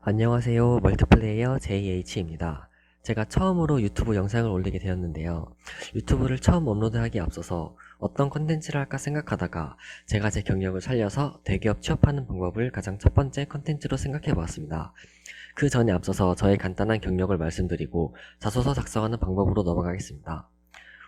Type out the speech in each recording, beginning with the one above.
안녕하세요. 멀티플레이어 JH입니다. 제가 처음으로 유튜브 영상을 올리게 되었는데요. 유튜브를 처음 업로드하기에 앞서서 어떤 컨텐츠를 할까 생각하다가 제가 제 경력을 살려서 대기업 취업하는 방법을 가장 첫 번째 컨텐츠로 생각해 보았습니다. 그 전에 앞서서 저의 간단한 경력을 말씀드리고 자소서 작성하는 방법으로 넘어가겠습니다.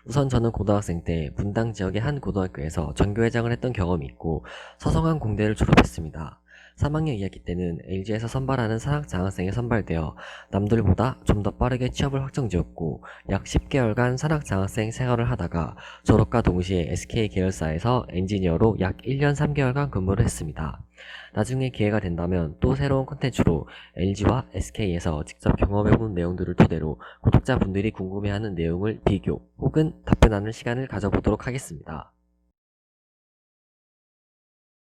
우선 저는 고등학생 때 분당 지역의 한 고등학교에서 전교회장을 했던 경험이 있고 서성한 공대를 졸업했습니다. 3학년 2학기 때는 LG에서 선발하는 산학장학생에 선발되어 남들보다 좀 더 빠르게 취업을 확정지었고 약 10개월간 산학장학생 생활을 하다가 졸업과 동시에 SK 계열사에서 엔지니어로 약 1년 3개월간 근무를 했습니다. 나중에 기회가 된다면 또 새로운 컨텐츠로 LG와 SK에서 직접 경험해본 내용들을 토대로 구독자분들이 궁금해하는 내용을 비교 혹은 답변하는 시간을 가져보도록 하겠습니다.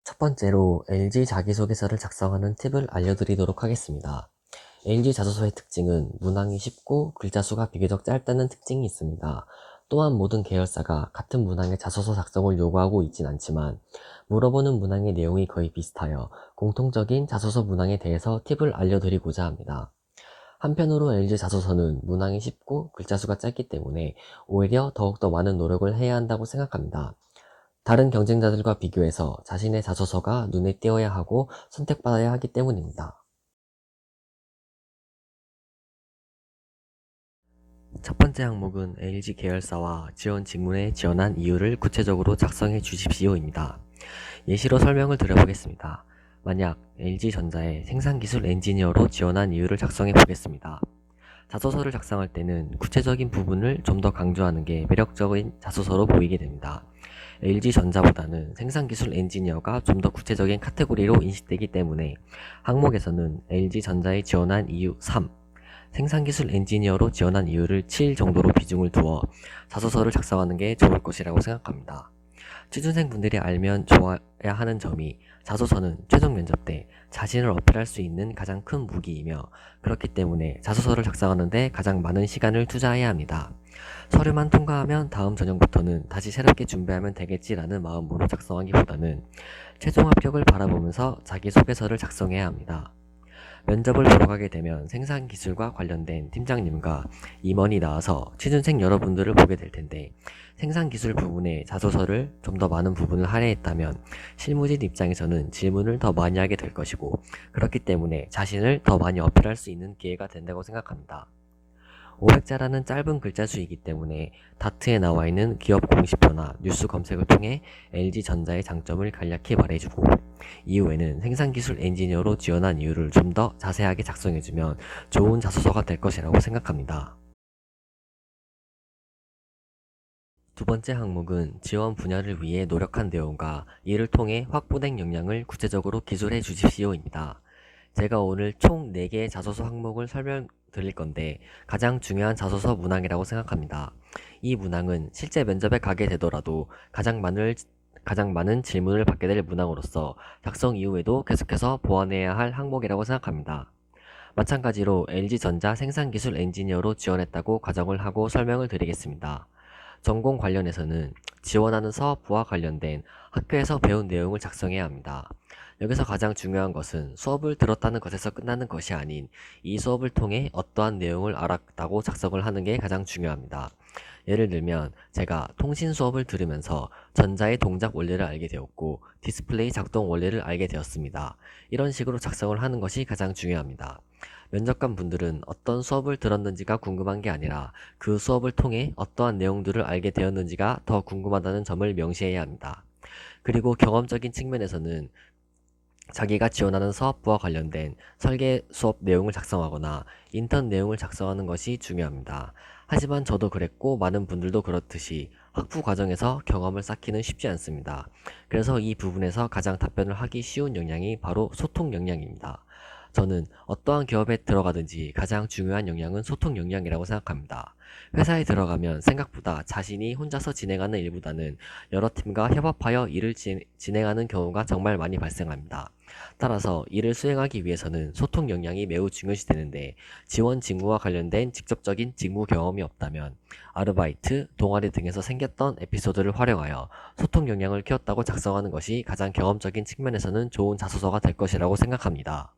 첫 번째로 LG 자기소개서를 작성하는 팁을 알려드리도록 하겠습니다. LG 자소서의 특징은 문항이 쉽고 글자 수가 비교적 짧다는 특징이 있습니다. 또한 모든 계열사가 같은 문항의 자소서 작성을 요구하고 있진 않지만 물어보는 문항의 내용이 거의 비슷하여 공통적인 자소서 문항에 대해서 팁을 알려드리고자 합니다. 한편으로 LG 자소서는 문항이 쉽고 글자 수가 짧기 때문에 오히려 더욱더 많은 노력을 해야 한다고 생각합니다. 다른 경쟁자들과 비교해서 자신의 자소서가 눈에 띄어야 하고 선택받아야 하기 때문입니다. 첫 번째 항목은 LG 계열사와 지원 직무에 지원한 이유를 구체적으로 작성해 주십시오입니다. 예시로 설명을 드려보겠습니다. 만약 LG전자에 생산기술 엔지니어로 지원한 이유를 작성해 보겠습니다. 자소서를 작성할 때는 구체적인 부분을 좀 더 강조하는 게 매력적인 자소서로 보이게 됩니다. LG전자보다는 생산기술 엔지니어가 좀 더 구체적인 카테고리로 인식되기 때문에 항목에서는 LG전자에 지원한 이유 3, 생산기술 엔지니어로 지원한 이유를 7 정도로 비중을 두어 자소서를 작성하는 게 좋을 것이라고 생각합니다. 취준생분들이 알면 좋아야 하는 점이 자소서는 최종 면접 때 자신을 어필할 수 있는 가장 큰 무기이며 그렇기 때문에 자소서를 작성하는데 가장 많은 시간을 투자해야 합니다. 서류만 통과하면 다음 전형부터는 다시 새롭게 준비하면 되겠지라는 마음으로 작성하기보다는 최종 합격을 바라보면서 자기소개서를 작성해야 합니다. 면접을 보러 가게 되면 생산기술과 관련된 팀장님과 임원이 나와서 취준생 여러분들을 보게 될 텐데 생산기술 부분에 자소서를 좀 더 많은 부분을 할애했다면 실무진 입장에서는 질문을 더 많이 하게 될 것이고 그렇기 때문에 자신을 더 많이 어필할 수 있는 기회가 된다고 생각합니다. 500자라는 짧은 글자 수이기 때문에 다트에 나와 있는 기업 공시표나 뉴스 검색을 통해 LG전자의 장점을 간략히 말해주고 이후에는 생산기술 엔지니어로 지원한 이유를 좀 더 자세하게 작성해주면 좋은 자소서가 될 것이라고 생각합니다. 두 번째 항목은 지원 분야를 위해 노력한 내용과 이를 통해 확보된 역량을 구체적으로 기술해 주십시오입니다. 제가 오늘 총 4개의 자소서 항목을 설명드릴 건데 가장 중요한 자소서 문항이라고 생각합니다. 이 문항은 실제 면접에 가게 되더라도 가장 많은 질문을 받게 될 문항으로서 작성 이후에도 계속해서 보완해야 할 항목이라고 생각합니다. 마찬가지로 LG전자 생산기술 엔지니어로 지원했다고 가정을 하고 설명을 드리겠습니다. 전공 관련해서는 지원하는 사업부와 관련된 학교에서 배운 내용을 작성해야 합니다. 여기서 가장 중요한 것은 수업을 들었다는 것에서 끝나는 것이 아닌 이 수업을 통해 어떠한 내용을 알았다고 작성을 하는 게 가장 중요합니다. 예를 들면 제가 통신 수업을 들으면서 전자의 동작 원리를 알게 되었고 디스플레이 작동 원리를 알게 되었습니다. 이런 식으로 작성을 하는 것이 가장 중요합니다. 면접관 분들은 어떤 수업을 들었는지가 궁금한 게 아니라 그 수업을 통해 어떠한 내용들을 알게 되었는지가 더 궁금하다는 점을 명시해야 합니다. 그리고 경험적인 측면에서는 자기가 지원하는 사업부와 관련된 설계 수업 내용을 작성하거나 인턴 내용을 작성하는 것이 중요합니다. 하지만 저도 그랬고 많은 분들도 그렇듯이 학부 과정에서 경험을 쌓기는 쉽지 않습니다. 그래서 이 부분에서 가장 답변을 하기 쉬운 역량이 바로 소통 역량입니다. 저는 어떠한 기업에 들어가든지 가장 중요한 역량은 소통 역량이라고 생각합니다. 회사에 들어가면 생각보다 자신이 혼자서 진행하는 일보다는 여러 팀과 협업하여 일을 진행하는 경우가 정말 많이 발생합니다. 따라서 이를 수행하기 위해서는 소통 역량이 매우 중요시 되는데 지원 직무와 관련된 직접적인 직무 경험이 없다면 아르바이트, 동아리 등에서 생겼던 에피소드를 활용하여 소통 역량을 키웠다고 작성하는 것이 가장 경험적인 측면에서는 좋은 자소서가 될 것이라고 생각합니다.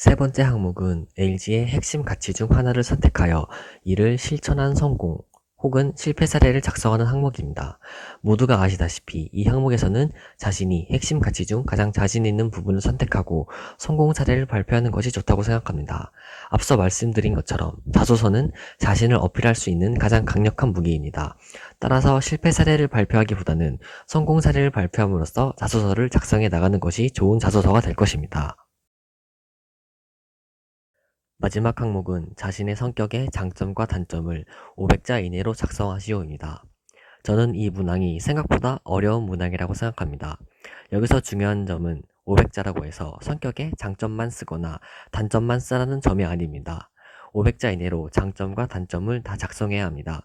세 번째 항목은 LG의 핵심 가치 중 하나를 선택하여 이를 실천한 성공 혹은 실패 사례를 작성하는 항목입니다. 모두가 아시다시피 이 항목에서는 자신이 핵심 가치 중 가장 자신 있는 부분을 선택하고 성공 사례를 발표하는 것이 좋다고 생각합니다. 앞서 말씀드린 것처럼 자소서는 자신을 어필할 수 있는 가장 강력한 무기입니다. 따라서 실패 사례를 발표하기보다는 성공 사례를 발표함으로써 자소서를 작성해 나가는 것이 좋은 자소서가 될 것입니다. 마지막 항목은 자신의 성격의 장점과 단점을 500자 이내로 작성하시오입니다. 저는 이 문항이 생각보다 어려운 문항이라고 생각합니다. 여기서 중요한 점은 500자라고 해서 성격의 장점만 쓰거나 단점만 쓰라는 점이 아닙니다. 500자 이내로 장점과 단점을 다 작성해야 합니다.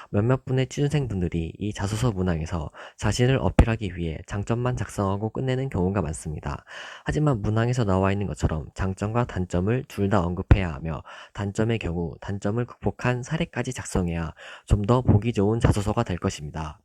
몇몇 분의 취준생분들이 이 자소서 문항에서 자신을 어필하기 위해 장점만 작성하고 끝내는 경우가 많습니다. 하지만 문항에서 나와 있는 것처럼 장점과 단점을 둘 다 언급해야 하며 단점의 경우 단점을 극복한 사례까지 작성해야 좀 더 보기 좋은 자소서가 될 것입니다.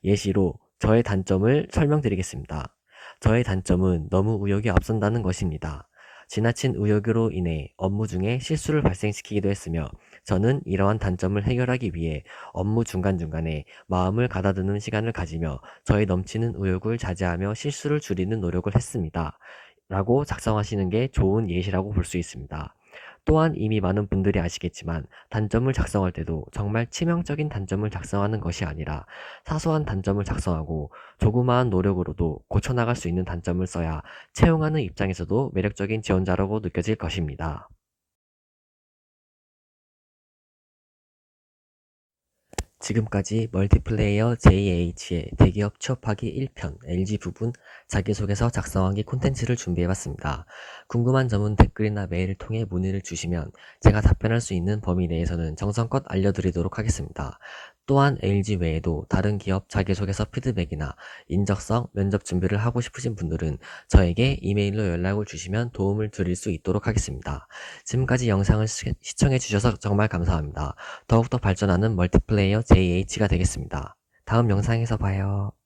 예시로 저의 단점을 설명드리겠습니다. 저의 단점은 너무 의욕이 앞선다는 것입니다. 지나친 의욕으로 인해 업무 중에 실수를 발생시키기도 했으며 저는 이러한 단점을 해결하기 위해 업무 중간중간에 마음을 가다듬는 시간을 가지며 저의 넘치는 의욕을 자제하며 실수를 줄이는 노력을 했습니다. 라고 작성하시는 게 좋은 예시라고 볼 수 있습니다. 또한 이미 많은 분들이 아시겠지만 단점을 작성할 때도 정말 치명적인 단점을 작성하는 것이 아니라 사소한 단점을 작성하고 조그마한 노력으로도 고쳐나갈 수 있는 단점을 써야 채용하는 입장에서도 매력적인 지원자라고 느껴질 것입니다. 지금까지 멀티플레이어 JH의 대기업 취업하기 1편 LG 부분 자기소개서 작성하기 콘텐츠를 준비해봤습니다. 궁금한 점은 댓글이나 메일을 통해 문의를 주시면 제가 답변할 수 있는 범위 내에서는 정성껏 알려드리도록 하겠습니다. 또한 LG 외에도 다른 기업 자기소개서 피드백이나 인적성, 면접 준비를 하고 싶으신 분들은 저에게 이메일로 연락을 주시면 도움을 드릴 수 있도록 하겠습니다. 지금까지 영상을 시청해주셔서 정말 감사합니다. 더욱더 발전하는 멀티플레이어 JH가 되겠습니다. 다음 영상에서 봐요.